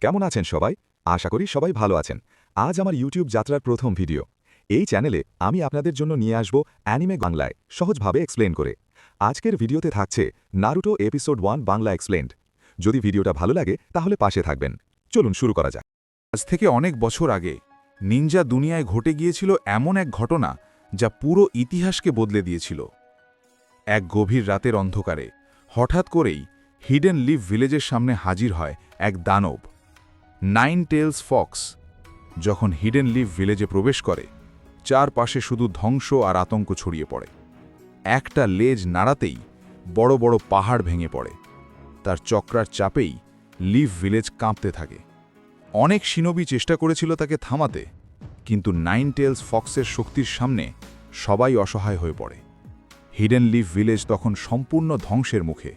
কেমন আছেন সবাই? আশা করি সবাই ভালো আছেন। আজ আমার ইউটিউব যাত্রার প্রথম ভিডিও। এই চ্যানেলে আমি আপনাদের জন্য নিয়ে আসব অ্যানিমে বাংলায় সহজভাবে এক্সপ্লেন করে। আজকের ভিডিওতে থাকছে নারুটো এপিসোড 1 বাংলা এক্সপ্লেন্ড। যদি ভিডিওটা ভালো লাগে তাহলে পাশে থাকবেন। চলুন শুরু করা যাক। আজ থেকে অনেক বছর আগে নিনজা দুনিয়ায় ঘটে গিয়েছিল এমন এক ঘটনা যা পুরো ইতিহাসকে বদলে দিয়েছিল। এক গভীর রাতের অন্ধকারে হঠাৎ করেই হিডেন লিভ ভিলেজের সামনে হাজির হয় এক দানব, নাইন টেলস ফক্স। যখন হিডেন লিভ ভিলেজে প্রবেশ করে, চারপাশে শুধু ধ্বংস আর আতঙ্ক ছড়িয়ে পড়ে। একটা লেজ নাড়াতেই বড় বড় পাহাড় ভেঙে পড়ে। তার চক্রার চাপেই লিভ ভিলেজ কাঁপতে থাকে। অনেক শিনবি চেষ্টা করেছিল তাকে থামাতে, কিন্তু নাইন টেলস ফক্সের শক্তির সামনে সবাই অসহায় হয়ে পড়ে। হিডেন লিভ ভিলেজ তখন সম্পূর্ণ ধ্বংসের মুখে।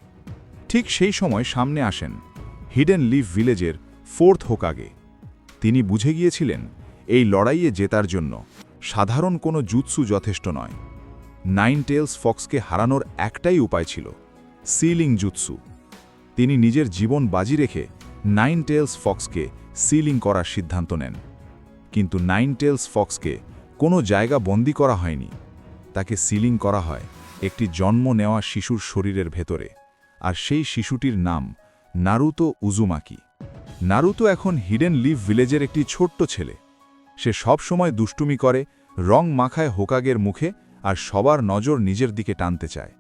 ঠিক সেই সময় সামনে আসেন হিডেন লিভ ভিলেজের ফোর্থ হোকাগে। তিনি বুঝে গিয়েছিলেন এই লড়াইয়ে জেতার জন্য সাধারণ কোনো জুৎসু যথেষ্ট নয়। নাইন টেলস ফক্সকে হারানোর একটাই উপায় ছিল, সিলিং জুৎসু। তিনি নিজের জীবন বাজি রেখে নাইন টেলস ফক্সকে সিলিং করার সিদ্ধান্ত নেন। কিন্তু নাইন টেলস ফক্সকে কোনো জায়গা বন্দি করা হয়নি। তাকে সিলিং করা হয় একটি জন্ম নেওয়া শিশুর শরীরের ভেতরে, আর সেই শিশুটির নাম নারুতো উজুমাকি। নারুতো এখন হিডেন লিভ ভিলেজের একটি ছোট্ট ছেলে। সে সব সময় দুষ্টুমি করে, রং মাখায় হোকাগের মুখে, আর সবার নজর নিজের দিকে টানতে চায়।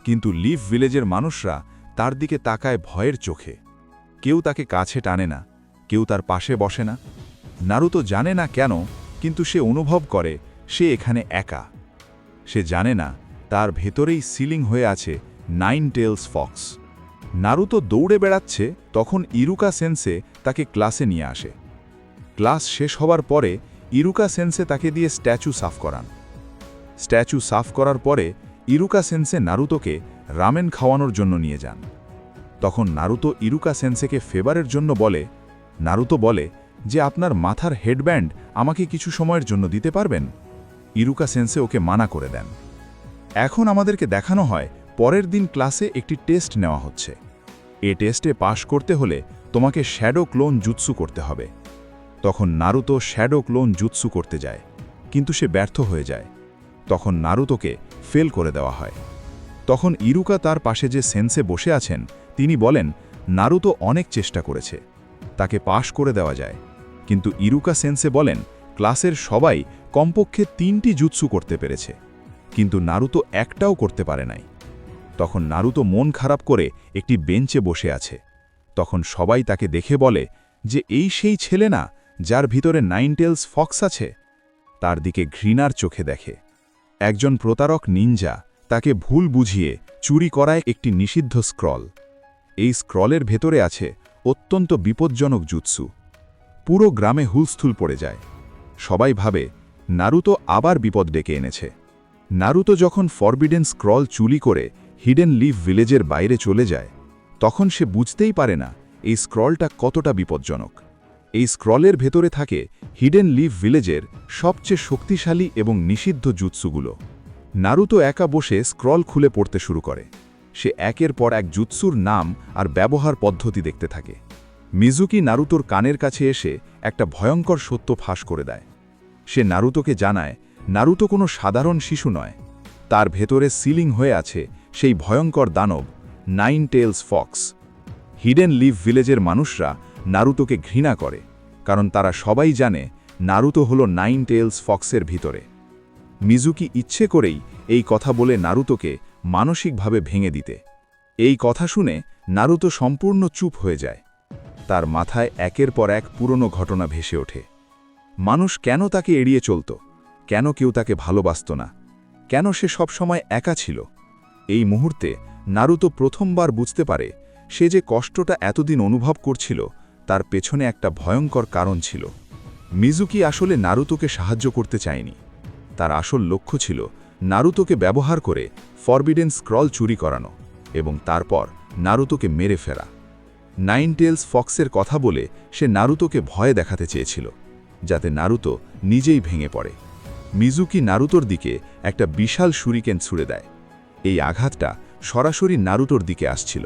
কিন্তু লিভ ভিলেজের মানুষরা তার দিকে তাকায় ভয়ের চোখে। কেউ তাকে কাছে টানে না, কেউ তার পাশে বসে না। নারুতো জানে না কেন, কিন্তু সে অনুভব করে সে এখানে একা। সে জানে না তার ভেতরেই সিলিং হয়ে আছে নাইন টেলস ফক্স। নারুতো দৌড়ে বেড়াচ্ছে, তখন ইরুকা সেন্সে তাকে ক্লাসে নিয়ে আসে। ক্লাস শেষ হবার পরে ইরুকা সেন্সে তাকে দিয়ে স্ট্যাচু সাফ করান। স্ট্যাচু সাফ করার পরে ইরুকা সেন্সে নারুতোকে রামেন খাওয়ানোর জন্য নিয়ে যান। তখন নারুতো ইরুকা সেন্সেকে ফেভারের জন্য বলে। নারুতো বলে যে আপনার মাথার হেডব্যান্ড আমাকে কিছু সময়ের জন্য দিতে পারবেন? ইরুকা সেন্সে ওকে মানা করে দেন। এখন আমাদেরকে দেখানো হয় পরের দিন ক্লাসে একটি টেস্ট নেওয়া হচ্ছে। এ টেস্টে পাশ করতে হলে তোমাকে শ্যাডো ক্লোন জুৎসু করতে হবে। তখন নারুতো শ্যাডো ক্লোন জুৎসু করতে যায়, কিন্তু সে ব্যর্থ হয়ে যায়। তখন নারুতোকে ফেল করে দেওয়া হয়। তখন ইরুকা তার পাশে যে সেন্সে বসে আছেন তিনি বলেন নারুতো অনেক চেষ্টা করেছে, তাকে পাশ করে দেওয়া যায়। কিন্তু ইরুকা সেন্সে বলেন ক্লাসের সবাই কমপক্ষে 3টি জুৎসু করতে পেরেছে, কিন্তু নারুতো একটাও করতে পারে নাই। তখন নারুতো মন খারাপ করে একটি বেঞ্চে বসে আছে। তখন সবাই তাকে দেখে বলে যে এই সেই ছেলে না যার ভিতরে নাইন টেলস ফক্স আছে। তার দিকে ঘৃণার চোখে দেখে। একজন প্রতারক নিনজা তাকে ভুল বুঝিয়ে চুরি করায় একটি নিষিদ্ধ স্ক্রল। এই স্ক্রলের ভেতরে আছে অত্যন্ত বিপজ্জনক জুৎসু। পুরো গ্রামে হুলস্থুল পড়ে যায়। সবাই ভাবে নারুতো আবার বিপদ ডেকে এনেছে। নারুতো যখন ফরবিডেন স্ক্রল চুরি করে হিডেন লিভ ভিলেজের বাইরে চলে যায়, তখন সে বুঝতেই পারে না এই স্ক্রলটা কতটা বিপজ্জনক। এই স্ক্রলের ভেতরে থাকে হিডেন লিভ ভিলেজের সবচেয়ে শক্তিশালী এবং নিষিদ্ধ জুৎসুগুলো। নারুতো একা বসে স্ক্রল খুলে পড়তে শুরু করে। সে একের পর এক জুৎসুর নাম আর ব্যবহার পদ্ধতি দেখতে থাকে। মিজুকি নারুতোর কানের কাছে এসে একটা ভয়ঙ্কর সত্য ফাঁস করে দেয়। সে নারুতোকে জানায় নারুতো কোনো সাধারণ শিশু নয়। তার ভেতরে সিলিং হয়ে আছে সেই ভয়ঙ্কর দানব nine tails fox. Hidden leaf ভিলেজের মানুষরা নারুতোকে ঘৃণা করে, কারণ তারা সবাই জানে নারুতো হলো নাইন টেলস ফক্সের ভিতরে। মিজুকি ইচ্ছে করেই এই কথা বলে নারুতোকে মানসিকভাবে ভেঙে দিতে। এই কথা শুনে নারুতো সম্পূর্ণ চুপ হয়ে যায়। তার মাথায় একের পর এক পুরনো ঘটনা ভেসে ওঠে। মানুষ কেন তাকে এড়িয়ে চলত, কেন কেউ তাকে ভালোবাসত না, কেন সে সবসময় একা ছিল। এই মুহূর্তে নারুতো প্রথমবার বুঝতে পারে সে যে কষ্টটা এতদিন অনুভব করছিল তার পেছনে একটা ভয়ঙ্কর কারণ ছিল। মিজুকি আসলে নারুতোকে সাহায্য করতে চায়নি। তার আসল লক্ষ্য ছিল নারুতোকে ব্যবহার করে ফরবিডেন স্ক্রল চুরি করানো এবং তারপর নারুতোকে মেরে ফেরা। নাইন টেলস ফক্সের কথা বলে সে নারুতোকে ভয় দেখাতে চেয়েছিল, যাতে নারুতো নিজেই ভেঙে পড়ে। মিজুকি নারুতোর দিকে একটা বিশাল শুরিকেন ছুড়ে দেয়। এই আঘাতটা সরাসরি নারুতোর দিকে আসছিল।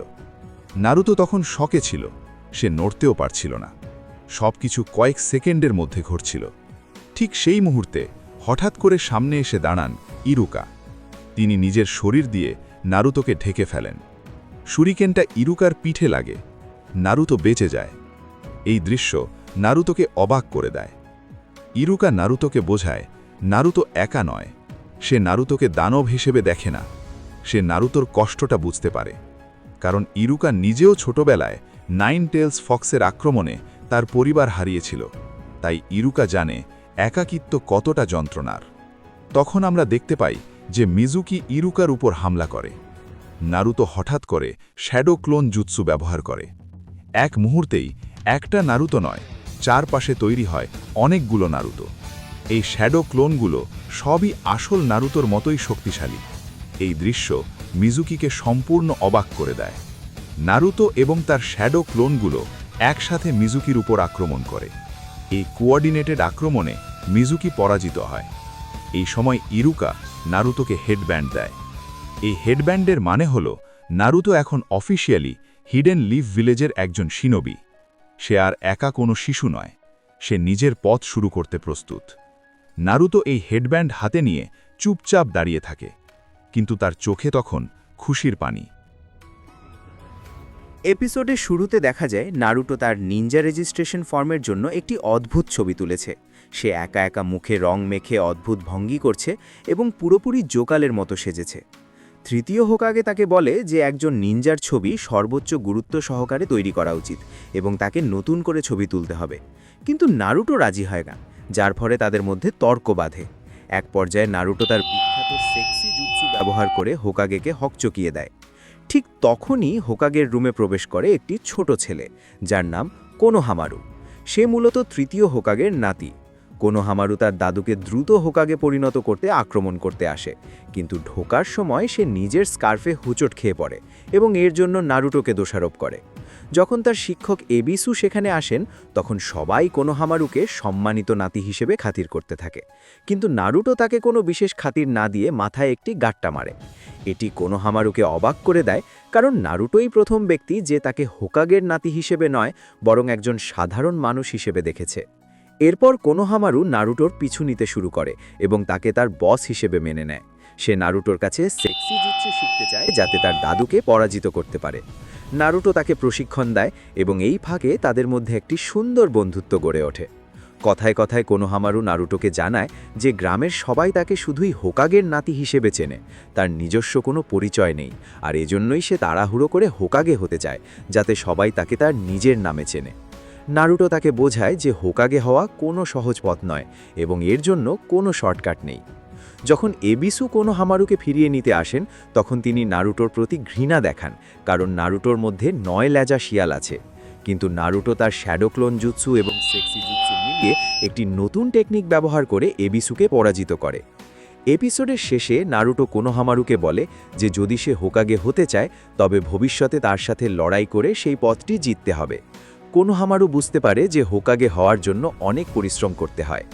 নারুতো তখন শকে ছিল, সে নড়তেও পারছিল না। সবকিছু কয়েক সেকেন্ডের মধ্যে ঘটছিল। ঠিক সেই মুহূর্তে হঠাৎ করে সামনে এসে দাঁড়ান ইরুকা। তিনি নিজের শরীর দিয়ে নারুতোকে ঢেকে ফেলেন। শুরিকেনটা ইরুকার পিঠে লাগে। নারুতো বেঁচে যায়। এই দৃশ্য নারুতোকে অবাক করে দেয়। ইরুকা নারুতোকে বোঝায় নারুতো একা নয়। সে নারুতোকে দানব হিসেবে দেখে না। সে নারুতোর কষ্টটা বুঝতে পারে। কারণ ইরুকা নিজেও ছোটবেলায় নাইন টেলস ফক্সের আক্রমণে তার পরিবার হারিয়েছিল। তাই ইরুকা জানে একাকিত্ব কতটা যন্ত্রণার। তখন আমরা দেখতে পাই যে মিজুকি ইরুকার উপর হামলা করে। নারুতো হঠাৎ করে শ্যাডো ক্লোন জুৎসু ব্যবহার করে। এক মুহূর্তেই একটা নারুতো নয়, চারপাশে তৈরি হয় অনেকগুলো নারুতো। এই শ্যাডো ক্লোনগুলো সবই আসল নারুতোর মতোই শক্তিশালী। এই দৃশ্য মিজুকিকে সম্পূর্ণ অবাক করে দেয়। নারুতো এবং তার শ্যাডো ক্লোনগুলো একসাথে মিজুকির উপর আক্রমণ করে। এই কোঅর্ডিনেটেড আক্রমণে মিজুকি পরাজিত হয়। এই সময় ইরুকা নারুতোকে হেডব্যান্ড দেয়। এই হেডব্যান্ডের মানে হল নারুতো এখন অফিসিয়ালি হিডেন লিভ ভিলেজের একজন শিনোবি। সে আর একা কোনো শিশু নয়। সে নিজের পথ শুরু করতে প্রস্তুত। নারুতো এই হেডব্যান্ড হাতে নিয়ে চুপচাপ দাঁড়িয়ে থাকে, কিন্তু তার চোখে তখন খুশির পানি। এপিসোডের শুরুতে দেখা যায় নারুটো তার নিনজা রেজিস্ট্রেশন ফর্মের জন্য একটি অদ্ভুত ছবি তুলেছে। সে একা একা মুখে রং মেখে অদ্ভুত ভঙ্গি করছে এবং পুরোপুরি জোকালের মতো সেজেছে। তৃতীয় হোকাগে তাকে বলে যে একজন নিনজার ছবি সর্বোচ্চ গুরুত্ব সহকারে তৈরি করা উচিত এবং তাকে নতুন করে ছবি তুলতে হবে। কিন্তু নারুটো রাজি হয় না, যার ফলে তাদের মধ্যে তর্ক বাধে। এক পর্যায়ে নারুটো তার বিখ্যাত সেক্সি জুৎসু ব্যবহার করে হোকাগেকে হকচকিয়ে দেয়। ঠিক তখনই হোকাগের রুমে প্রবেশ করে একটি ছোট ছেলে, যার নাম কোনোহামারু। সে মূলত তৃতীয় হোকাগের নাতি। কোনোহামারু তার দাদুকে দ্রুত হোকাগে পরিণত করতে আক্রমণ করতে আসে, কিন্তু ঢোকার সময় সে নিজের স্কার্ফে হুঁচট খেয়ে পড়ে এবং এর জন্য নারুটোকে দোষারোপ করে। যখন তার শিক্ষক এবিসু সেখানে আসেন, তখন সবাই কোনোহামারুকে সম্মানিত নাতি হিসেবে খাতির করতে থাকে, কিন্তু নারুটো তাকে কোনো বিশেষ খাতির না দিয়ে মাথায় একটি গাট্টা মারে। এটি কোনোহামারুকে অবাক করে দেয়, কারণ নারুটোই প্রথম ব্যক্তি যে তাকে হোকাগের নাতি হিসেবে নয়, বরং একজন সাধারণ মানুষ হিসেবে দেখেছে। এরপর কোনোহামারু নারুটোর পিছু নিতে শুরু করে এবং তাকে তার বস হিসেবে মেনে নেয়। সে নারুটোর কাছে সেক্সি জুৎসু শিখতে চায় যাতে তার দাদুকে পরাজিত করতে পারে। নারুটো তাকে প্রশিক্ষণ দেয় এবং এই ফাঁকে তাদের মধ্যে একটি সুন্দর বন্ধুত্ব গড়ে ওঠে। কথায় কথায় কোনোহামারু নারুটোকে জানায় যে গ্রামের সবাই তাকে শুধুই হোকাগের নাতি হিসেবে চেনে, তার নিজস্ব কোনো পরিচয় নেই, আর এজন্যই সে তাড়াহুড়ো করে হোকাগে হতে চায় যাতে সবাই তাকে তার নিজের নামে চেনে। নারুটো তাকে বোঝায় যে হোকাগে হওয়া কোনো সহজ পথ নয় এবং এর জন্য কোনো শর্টকাট নেই। যখন এবিসু কোনোহামারুকে ফিরিয়ে নিতে আসেন, তখন তিনি নারুটোর প্রতি ঘৃণা দেখান, কারণ নারুটোর মধ্যে 9 লেজা শিয়াল আছে। কিন্তু নারুটো তার শ্যাডো ক্লোন জুৎসু এবং সেক্সি জুৎসু মিলিয়ে একটি নতুন টেকনিক ব্যবহার করে এবিসুকে পরাজিত করে। এপিসোডের শেষে নারুটো কোনোহামারুকে বলে যে যদি সে হোকাগে হতে চায়, তবে ভবিষ্যতে তার সাথে লড়াই করে সেই পথটি জিততে হবে। কোনোহামারু বুঝতে পারে যে হোকাগে হওয়ার জন্য অনেক পরিশ্রম করতে হয়।